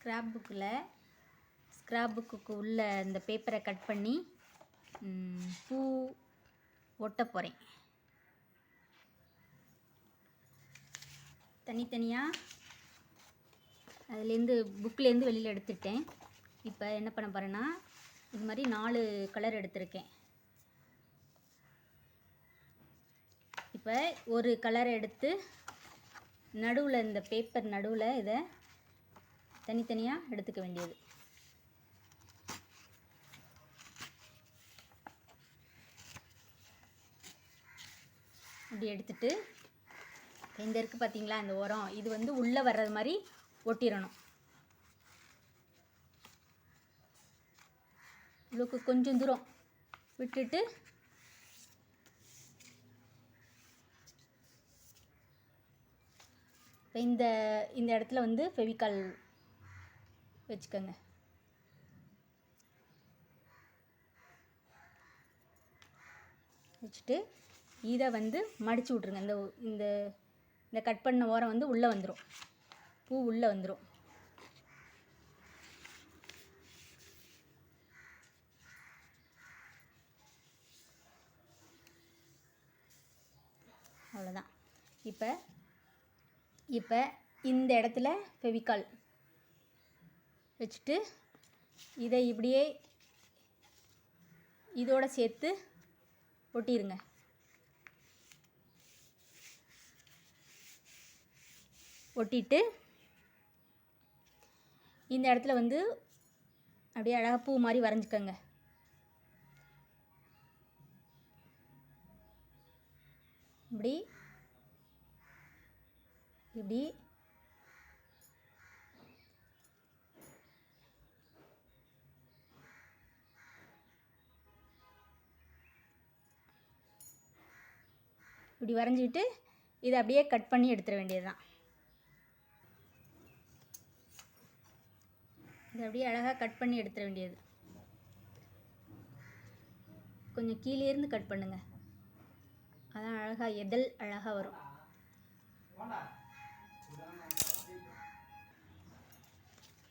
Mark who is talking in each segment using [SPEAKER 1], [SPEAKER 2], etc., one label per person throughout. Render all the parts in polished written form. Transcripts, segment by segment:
[SPEAKER 1] Scrap புக்குக்கு உள்ள இந்த பேப்பரை கட் பண்ணி பூ ஒட்ட போகிறேன். தனித்தனியாக அதுலேருந்து புக்கிலேருந்து வெளியில் எடுத்துட்டேன். இப்போ என்ன பண்ண போகிறேன்னா, இது மாதிரி 4 கலர் எடுத்திருக்கேன். இப்போ ஒரு கலரை எடுத்து நடுவில், இந்த பேப்பர் நடுவில் இதை தனித்தனியாக எடுத்துக்க வேண்டியது. இப்படி எடுத்துட்டு, இந்த இருக்குது பார்த்தீங்களா இந்த ஓரம், இது வந்து உள்ளே வர்றது மாதிரி ஒட்டிடணும். இவ்வளோக்கு கொஞ்சம் தூரம் விட்டுட்டு இப்போ இந்த இடத்துல வந்து ஃபெவிகால் வச்சுக்கோங்க. வச்சுட்டு இதை வந்து மடித்து விட்ருங்க. இந்த கட் பண்ண ஓரம் வந்து உள்ளே வந்துடும், பூ உள்ளே வந்துடும். அவ்வளோதான். இப்போ இந்த இடத்துல ஃபெவிகால் வச்சுட்டு இதை இப்படியே இதோட சேர்த்து ஒட்டிடுங்க. ஒட்டிட்டு இந்த இடத்துல வந்து அப்படியே அழகாக பூ மாதிரி வரைஞ்சிக்கோங்க. இப்படி இப்படி இப்படி வரைஞ்சிக்கிட்டு இதை அப்படியே கட் பண்ணி எடுத்துட வேண்டியது தான். இதை அப்படியே அழகாக கட் பண்ணி எடுத்துட வேண்டியது. கொஞ்சம் கீழே இருந்து கட் பண்ணுங்கள், அதான் அழகாக எதழ் அழகாக வரும்.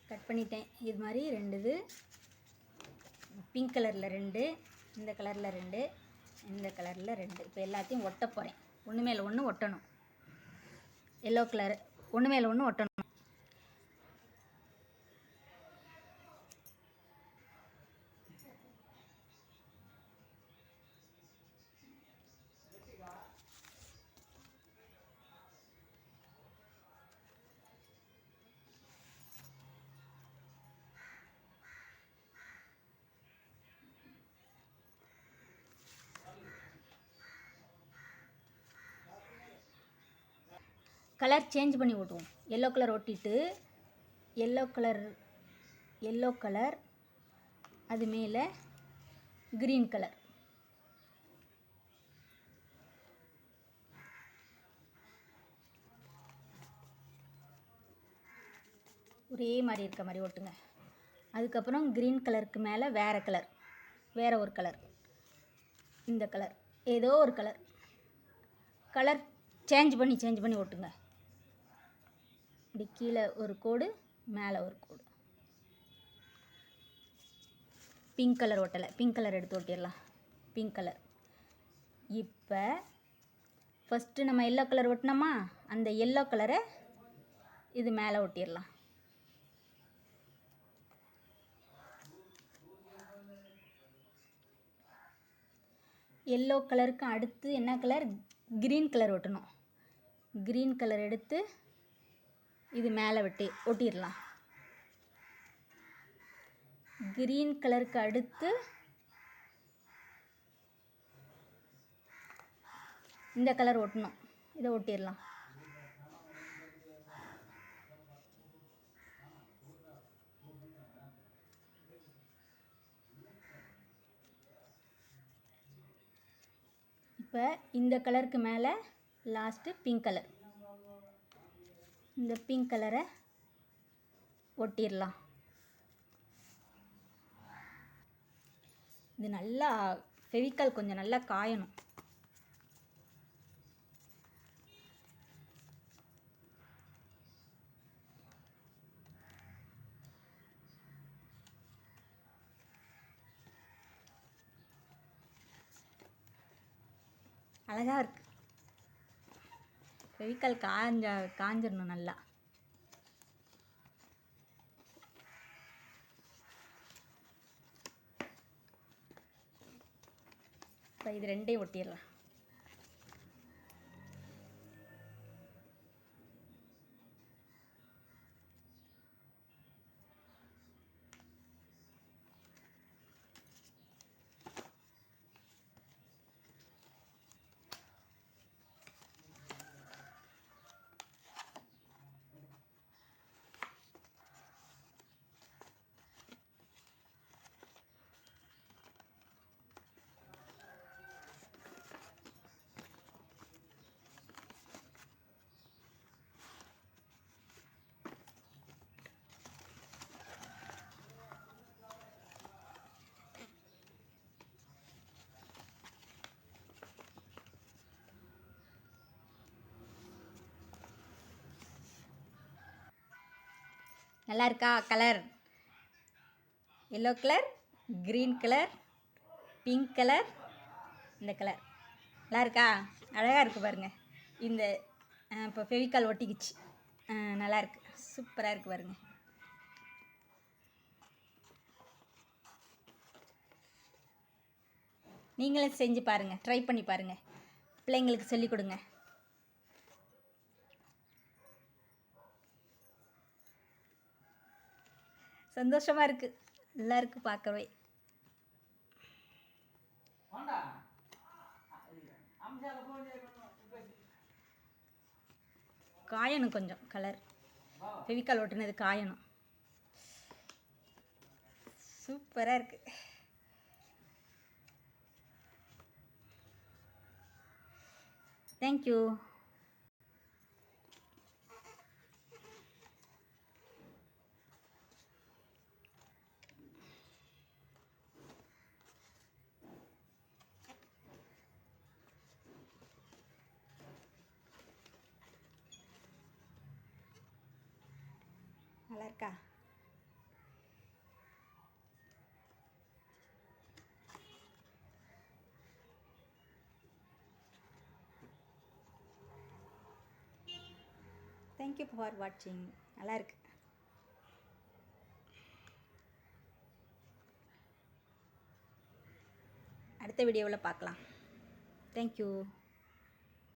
[SPEAKER 1] கட் பண்ணிட்டேன். இது மாதிரி 2 இது பிங்க் கலரில் 2, இந்த கலரில் 2, இந்த கலரில் 2. இப்போ எல்லாத்தையும் ஒட்ட போகிறேன். ஒன்று மேலே ஒன்று ஒட்டணும். எல்லோ கலர் ஒன்று மேலே ஒன்று ஒட்டணும். கலர் சேஞ்ச் பண்ணி ஓட்டுவோம். எல்லோ கலர் ஒட்டிட்டு எல்லோ கலர் அது மேலே க்ரீன் கலர், ஒரே மாதிரி இருக்க மாதிரி ஓட்டுங்க. அதுக்கப்புறம் க்ரீன் கலருக்கு மேலே வேறு ஒரு கலர், இந்த கலர் ஏதோ ஒரு கலர் சேஞ்ச் பண்ணி ஓட்டுங்க. இப்படி கீழே ஒரு கோடு, மேலே ஒரு கோடு. பிங்க் கலர் ஒட்டலை, பிங்க் கலர் எடுத்து ஒட்டிடலாம். Pink colour. இப்போ ஃபஸ்ட்டு நம்ம எல்லோ கலர் ஒட்டினோமா, அந்த எல்லோ கலரை இது மேலே ஒட்டிடலாம். எல்லோ கலருக்கு அடுத்து என்ன கலர்? க்ரீன் கலர் ஒட்டணும். க்ரீன் கலர் எடுத்து இது மேலே ஒட்டிடலாம். க்ரீன் கலருக்கு அடுத்து இந்த கலர் ஒட்டணும், இதை ஒட்டிடலாம். இப்போ இந்த கலருக்கு மேலே லாஸ்ட்டு பிங்க் கலர், இந்த பிங்க் கலரை ஒட்டிடலாம். இது நல்லா ஃபெவிகால் கொஞ்சம் நல்லா காயணும். அழகாக இருக்குது. ஃபெவிக்கால் காஞ்சிடணும் நல்லா. இப்போ இது ரெண்டையும் ஒட்டிடலாம். நல்லா இருக்கா colour? Yellow colour, green colour, pink colour, இந்த கலர் நல்லா இருக்கா? அழகாக இருக்குது பாருங்கள். இந்த இப்போ ஃபெவிக்கால் ஒட்டிக்கிச்சு. நல்லா இருக்கு, சூப்பராக இருக்குது பாருங்கள். நீங்களும் செஞ்சு பாருங்கள், ட்ரை பண்ணி பாருங்கள், பிள்ளைங்களுக்கு சொல்லிக் கொடுங்க. சந்தோஷமாக இருக்குது, நல்லா இருக்குது பார்க்கவே. காயணும் கொஞ்சம் கலர், ஃபெவிக்கால் ஒட்டினது காயணும். சூப்பராக இருக்குது. தேங்க்யூ. நல்லா இருக்கா? தேங்க்யூ ஃபார் வாட்சிங். நல்லா இருக்கு. அடுத்த வீடியோவில் பார்க்கலாம். தேங்க்யூ.